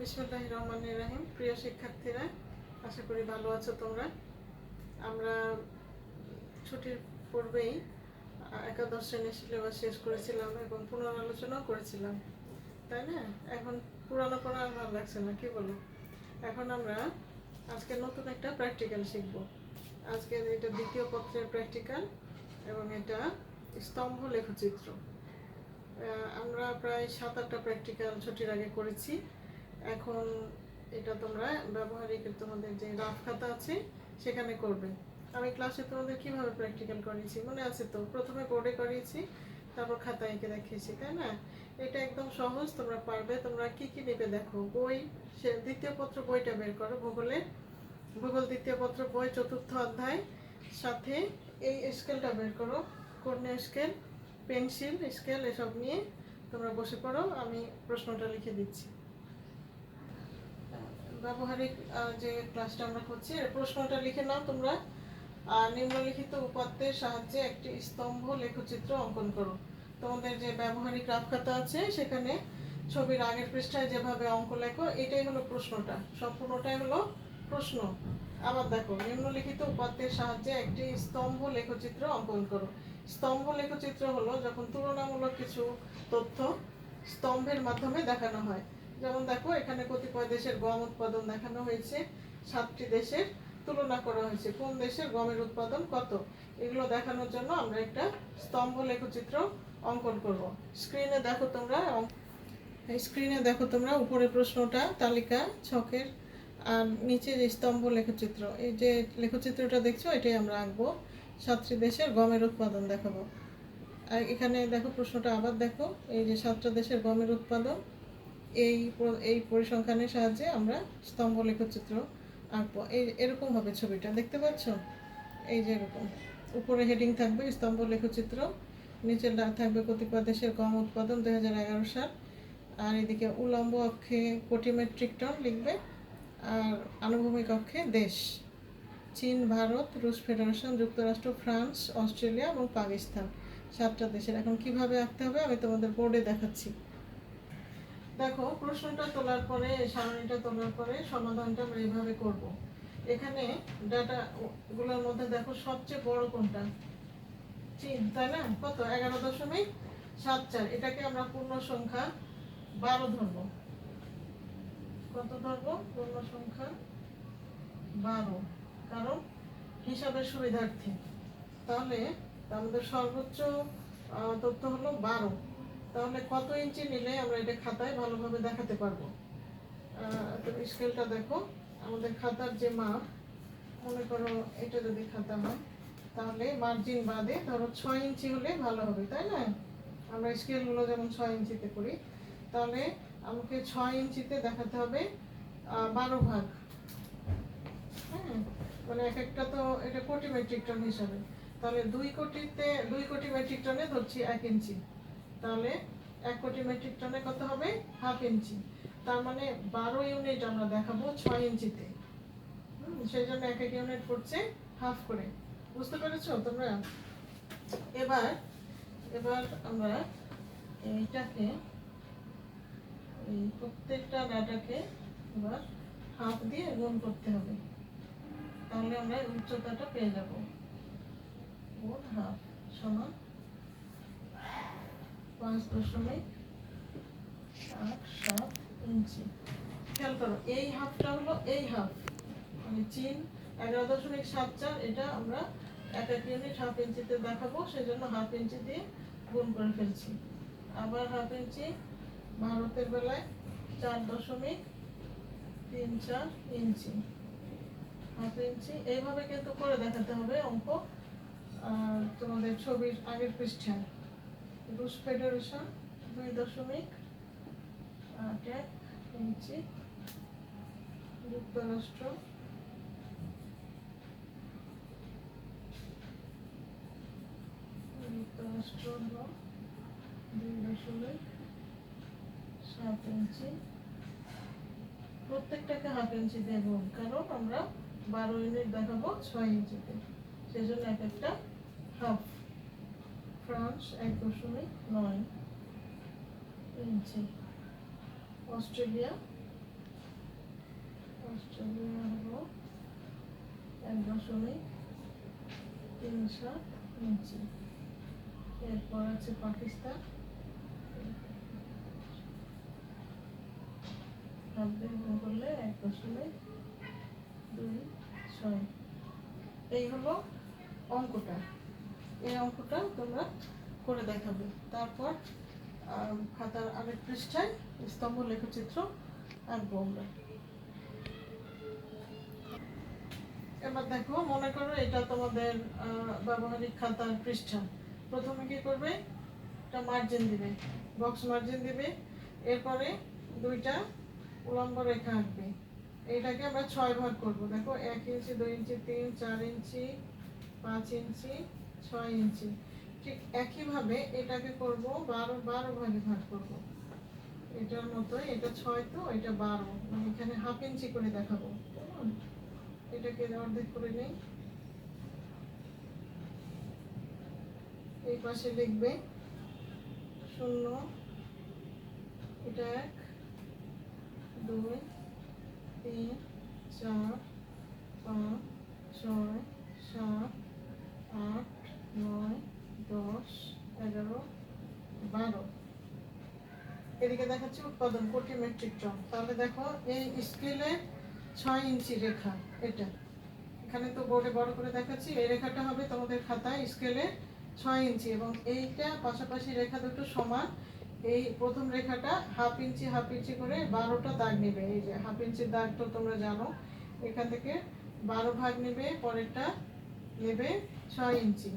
বিসমিল্লাহির রহমানির রহিম। প্রিয় শিক্ষার্থীরা, আশা করি ভালো আছো তোমরা। আমরা ছুটির পূর্বেই একাদশ শ্রেণীর সিলেবাস শেষ করেছিলাম এবং পুনরালোচনাও করেছিলাম, তাই না? এখন পুরানো পড়া আর ভালো লাগছে না, কি বলো? এখন আমরা আজকে নতুন একটা প্র্যাকটিক্যাল শিখব। আজকে এটা দ্বিতীয় পত্রের প্র্যাকটিক্যাল এবং এটা স্তম্ভ লেখচিত্র। আমরা প্রায় 7-8টা প্র্যাকটিক্যাল ছুটির আগে করেছি। এখন এটা তোমরা ব্যবহারিক তোমাদের যে রাফ খাতা আছে সেখানে করবে। আমি ক্লাসে তোমাদের কিভাবে প্র্যাকটিক্যাল করিয়েছি মনে আছে তো? প্রথমে বোর্ডে করিয়েছি, তারপর খাতায় এঁকে দেখিয়েছি, তাই না? এটা একদম সহজ, তোমরা পারবে। তোমরা কি কি নেবে দেখো। বই, সে দ্বিতীয় পত্র বইটা বের করো, ভূগোল দ্বিতীয় পত্র বই 4র্থ অধ্যায়। সাথে এই স্কেলটা বের করো, কর্ণীয় স্কেল, পেন্সিল স্কেল, এসব নিয়ে তোমরা বসে পড়ো। আমি প্রশ্নটা লিখে দিচ্ছি। ব্যবহারিক যে ক্লাসটা আমরা করছি, প্রশ্নটা লিখে নাও তোমরা। আর নিম্নলিখিত উপাত্তের সাহায্যে একটি স্তম্ভ লেখচিত্র অঙ্কন করো। তোমাদের যে ব্যবহারিক রাফ খাতা আছে সেখানে ছবির আগের পৃষ্ঠায় যেভাবে অঙ্ক লেখো, এটাই হলো প্রশ্নটা, সম্পূর্ণটাই হলো প্রশ্ন। আবার দেখো, নিম্নলিখিত উপাত্তের সাহায্যে একটি স্তম্ভ লেখচিত্র অঙ্কন করো। স্তম্ভ লেখচিত্র হলো যখন তুলনামূলক কিছু তথ্য স্তম্ভের মাধ্যমে দেখানো হয়। যেমন দেখো, এখানে কতিপয় দেশের গম উৎপাদন দেখানো হয়েছে, 7টি দেশের তুলনা করা হয়েছে, কোন দেশের গমের উৎপাদন কত। এগুলো দেখানোর জন্য আমরা একটা স্তম্ভ লেখচিত্র অঙ্কন করব। স্ক্রিনে দেখো তোমরা উপরে প্রশ্নটা, তালিকা ছকের, আর নিচে যে স্তম্ভ লেখচিত্র, এই যে লেখচিত্রটা দেখছো এটাই আমরা আঁকবো। 7টি দেশের গমের উৎপাদন দেখাবো। আর এখানে দেখো প্রশ্নটা আবার দেখো, এই যে 7টা দেশের গমের উৎপাদন, এই পরিসংখ্যানের সাহায্যে আমরা স্তম্ভ লেখচিত্র আঁকবো। এরকম হবে ছবিটা, দেখতে পাচ্ছ? এই যে এরকম উপরে হেডিং থাকবে স্তম্ভ লেখচিত্র, নিচে থাকবে কতিপয় দেশের গম উৎপাদন 2011 সাল, আর এদিকে উলম্ব অক্ষে কোটি মেট্রিক টন লিখবে, আর আনুভূমিক অক্ষে দেশ, চীন, ভারত, রুশ ফেডারেশন, যুক্তরাষ্ট্র, ফ্রান্স, অস্ট্রেলিয়া এবং পাকিস্তান, 7টা দেশের। এখন কিভাবে আঁকতে হবে আমি তোমাদের বোর্ডে দেখাচ্ছি। দেখো, প্রশ্নটা তোলার পরে, সারণীটা তোলার পরে সমাধানটা আমরা এইভাবে করব। এখানে ডাটা গুলোর মধ্যে দেখো সবচেয়ে বড় কোনটা? চীন, তাই না? কত? 11.74। এটাকে আমরা পূর্ণ সংখ্যা 12 ধরবো। কত ধরবো? পূর্ণ সংখ্যা 12, কারণ হিসাবের সুবিধার্থে। তাহলে আমাদের সর্বোচ্চ তথ্য হলো 12। তাহলে কত ইঞ্চি নিলে আমরা এটা খাতায় ভালোভাবে দেখাতে পারবো? স্কেলটা দেখো, আমাদের খাতার যে মাপ, মনে করো এটা যদি খাতা হয়, তাহলে মার্জিন বাদে ধরো 6 ইঞ্চি হলে ভালো হবে, তাই না? আমরা স্কেলগুলো যেমন 6 ইঞ্চিতে করি, তাহলে আমাকে 6 ইঞ্চিতে দেখাতে হবে 12 ভাগ। হ্যাঁ, মানে এক একটা তো এটা কোটি মেট্রিক টন হিসাবে, তাহলে 2 কোটি মেট্রিক টনে ধরছি 1 ইঞ্চি, তাহলে 1 কোটি মেট্রিক টনে কত হবে? Half inch. তার মানে 12 ইউনিট আমরা দেখাবো 6 ইঞ্চিতে। সেই জন্য এক এক ইউনিট পড়ছে হাফ করে। বুঝতে পেরেছো তোমরা? এবার আমরা এইটাকে, এই প্রত্যেকটা ডাটাকে এবার হাফ দিয়ে গুণ করতে হবে, তাহলে আমরা উচ্চতাটা পেয়ে যাব। গুণ হাফ সমান 5.87 ইঞ্চি। খেয়াল করো, এই হাফটা হলো এই হাফ, মানে চীন 11.74, এটা আমরা এক এক ইউনিট হাফ ইঞ্চিতে দেখাবো, সেজন্য হাফ ইঞ্চি দিয়ে গুণ করে ফেলছি। আবার হাফ ইঞ্চি ভারতের বেলায় 4.34 ইঞ্চি, হাফ ইঞ্চি। এইভাবে কিন্তু করে দেখাতে হবে অঙ্ক। তোমাদের ছবির আগের পৃষ্ঠায় রুশ ফেডারেশন 2.81 ইঞ্চি, যুক্তরাষ্ট্র 2.7 ইঞ্চি। প্রত্যেকটাকে হাফ ইঞ্চি দিয়ে গুণ, কারণ আমরা 12 ইউনিট দেখাবো 6 ইঞ্চিতে, সেজন্য এক একটা হাফ। ফ্রান্স 1.9 ইঞ্চি, অস্ট্রেলিয়া অস্ট্রেলিয়া হলো 1.37 ইঞ্চি। এরপর আছে পাকিস্তান, করলে 1.26। এই হলো অঙ্কটা। এই অঙ্কটা তোমরা করে দেখাবে। তারপর খাতার আরেক পৃষ্ঠায় স্তম্ভ লেখচিত্র আঁকবো আমরা। এবার দেখো, মনে করো এটা তোমাদের ব্যবহারিক খাতার পৃষ্ঠা। প্রথমে কি করবে, একটা মার্জিন দিবে, বক্স মার্জিন দিবে। এরপরে দুইটা উলম্ব রেখা আঁকবে। এইটাকে আমরা 6 ভাগ করব। দেখো 1 ইঞ্চি, 2 ইঞ্চি, 3, 4 ইঞ্চি, 5 ইঞ্চি, 6 ইঞ্চি। ঠিক একইভাবে এটাকে করব 12 ভাগে ভাগ করব। এটার মতোই, এটা 6 তো এটা 12, মানে এখানে হাফ ইঞ্চি করে দেখাবো। এটাকে অর্ধেক করে নেই। এই পাশে লিখবে 0, এটা 1, 2, 3, 4, 5, 6, 7, 8, 9, 10, 11, 12। এদিকে দেখাচ্ছি উৎপাদন কোটি মেট্রিক টন। তাহলে দেখো এই স্কেলে 6 ইঞ্চি রেখা, এটা এখানে তো বোর্ডে বড় করে দেখাচ্ছি। এই রেখাটা হবে তোমাদের খাতায় স্কেলে 6 ইঞ্চি, এবং এইটা পাশাপাশি রেখা দুটো সমান। এই প্রথম রেখাটা হাফ ইঞ্চি করে 12টা দাগ নেবে। এই যে হাফ ইঞ্চির দাগ তো তোমরা জানো, এখান থেকে 12 ভাগ নেবে, পরেরটা নেবে 6 ইঞ্চি।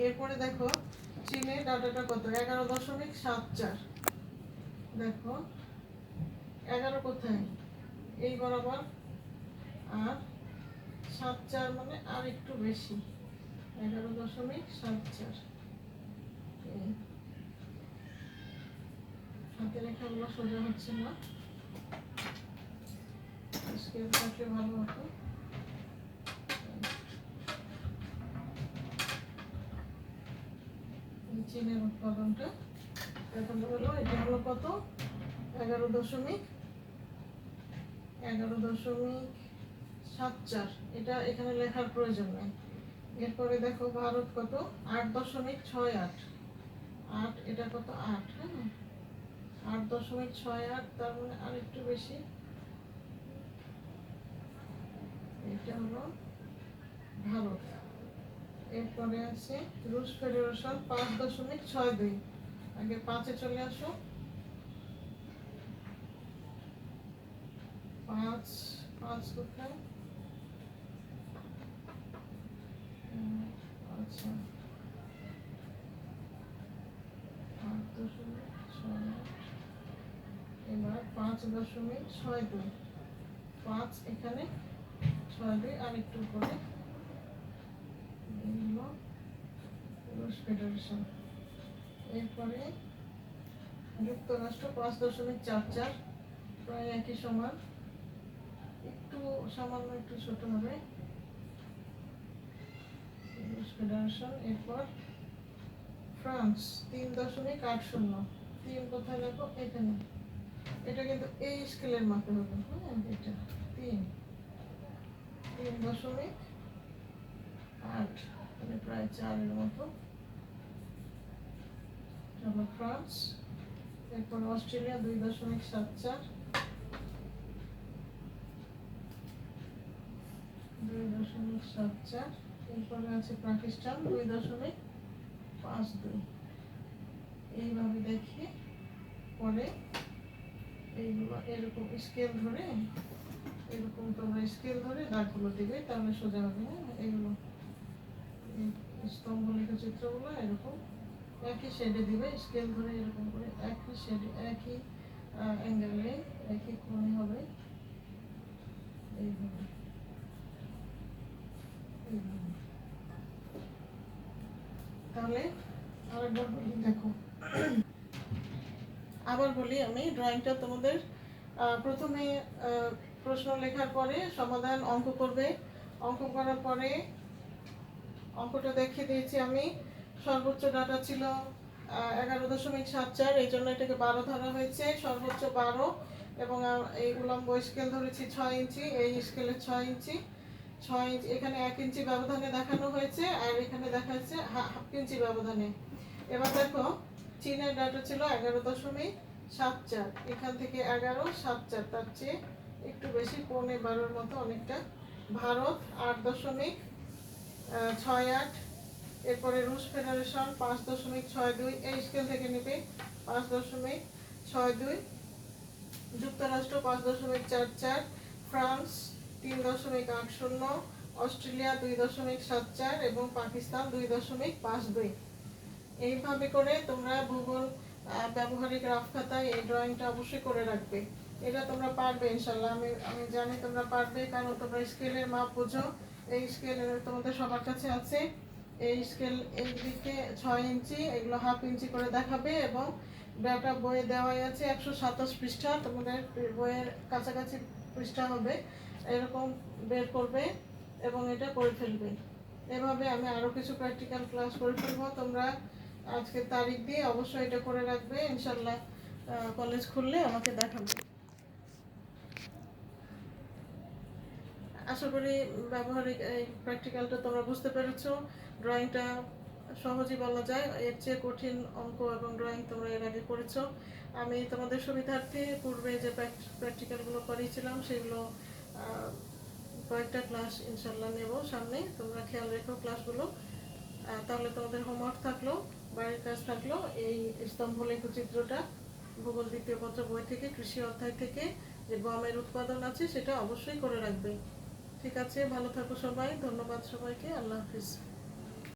এরপরে দেখো চিনে ডাটাটা কত, 11.74। দেখো 11 কোথায়, এই বরাবর, আর 74 মানে আর একটু বেশি, 11.74। হাতে রেখাগুলো সোজা হচ্ছে না, স্কেল থাকলে ভালো হতো। চিনের উৎপাদনটা এখন হলো, এটা হলো কত, 11.74। এটা এখানে লেখার প্রয়োজন নেই। এরপরে দেখো ভারত কত, 8.68। 8, এটা কত, 8, হ্যাঁ 8.68, তার মানে আর একটু বেশি। এটা হলো ভারত। এরপরে আছে রুশ ফেডারেশন, 5.62। আগে 5-এ চলে আসো। 5 কোথায়, আচ্ছা 8.68। এবার 5.62, 5 এখানে, 62 আর একটু করে রুশ ফেডারেশন। এরপরে যুক্তরাষ্ট্র 5.44, প্রায় একই সমান, একটু সামান্য একটু ছোট হবে রুশ ফেডারেশন। এরপর ফ্রান্স 3.80। 3 কোথায় দেখো, এখানে। এটা কিন্তু এই স্কেলের মাপে হবে, হ্যাঁ এটা 3.8, মানে প্রায় 4-এর মতো। ফ্রান্স। এরপর অস্ট্রেলিয়া 2.74। 2.74। এরপরে আছে পাকিস্তান 2.52। এইভাবে দেখে পরে এইগুলো এরকম স্কেল ধরে, এরকম তোমরা স্কেল ধরে দাগগুলো দিবে, তাহলে সোজা হবে। হ্যাঁ এইগুলো স্তম্ভ লেখচিত্রগুলো এরকম একই শেডে দিবে, স্কেল ধরে এরকম করে একই শেডে, একই অ্যাঙ্গেলে, একই কোণে হবে। এইভাবে তাহলে আরেকবার বলি, দেখো আবার বলি আমি ড্রয়িংটা তোমাদের। প্রথমে প্রশ্ন লেখার পরে সমাধান অঙ্ক করবে। অঙ্ক করার পরে অঙ্কটা দেখিয়ে দিয়েছি আমি। সর্বোচ্চ ডাটা ছিল 11.74, এই জন্য এটাকে 12 ধরা হয়েছে। সর্বোচ্চ 12, এবং এই উলম্ব স্কেল ধরেছি 6 ইঞ্চি, এই স্কেলে 6 ইঞ্চি, 6 ইঞ্চি এখানে 1 ইঞ্চি ব্যবধানে দেখানো হয়েছে, আর এখানে দেখাচ্ছে হাফ ইঞ্চি ব্যবধানে। এবার দেখো চীনের ডাটা ছিল 11.74, এখান থেকে 11.74, তার চেয়ে একটু বেশি, 11.25 মতো অনেকটা। ভারত 8.68, এরপরে রুশ ফেডারেশন 5.62, এই স্কেল থেকে নেবে 5.62, যুক্তরাষ্ট্র 5.44, ফ্রান্স 3.80, অস্ট্রেলিয়া 2.74 এবং পাকিস্তান 2.52। এইভাবে করে তোমরা ভূগোল ব্যবহারিক রাফ খাতায় এই ড্রয়িংটা অবশ্যই করে রাখবে। এটা তোমরা পারবে ইনশাল্লাহ, আমি জানি তোমরা পারবে, কারণ তোমরা স্কেলের মাপ বুঝো। এই স্কেল তোমাদের সবার কাছে আছে। এই স্কেল এইদিকে 6 ইঞ্চি, এগুলো হাফ ইঞ্চি করে দেখাবে, এবং ডাটা বইয়ে দেওয়াই আছে 127 পৃষ্ঠা, তোমাদের বইয়ের কাছাকাছি পৃষ্ঠা হবে, এরকম বের করবে এবং এটা করে ফেলবে। এভাবে আমি আরও কিছু প্র্যাকটিক্যাল ক্লাস করে ফেলবো। তোমরা আজকে তারিখ দিয়ে অবশ্যই এটা করে রাখবে, ইনশাল্লাহ কলেজ খুললে আমাকে দেখাবে। আশা করি ব্যবহারিক এই প্র্যাকটিক্যালটা তোমরা বুঝতে পেরেছো। ড্রয়িংটা সহজই বলা যায়, এর চেয়ে কঠিন অঙ্ক এবং ড্রয়িং তোমরা এর আগে করেছো। আমি তোমাদের সুবিধার্থে পূর্বে যে প্র্যাকটিক্যালগুলো করিয়েছিলাম সেগুলো কয়েকটা ক্লাস ইনশাল্লাহ নেব সামনে, তোমরা খেয়াল রেখো ক্লাসগুলো। তাহলে তোমাদের হোমওয়ার্ক থাকলো, বাড়ির কাজ থাকলো, এই স্তম্ভ লেখচিত্রটা ভূগোল দ্বিতীয় পত্র বই থেকে, কৃষি অধ্যায় থেকে যে গমের উৎপাদন আছে সেটা অবশ্যই করে রাখবে। ঠিক আছে, ভালো থাকো সবাই, ধন্যবাদ সবাইকে, আল্লাহ হাফিজ।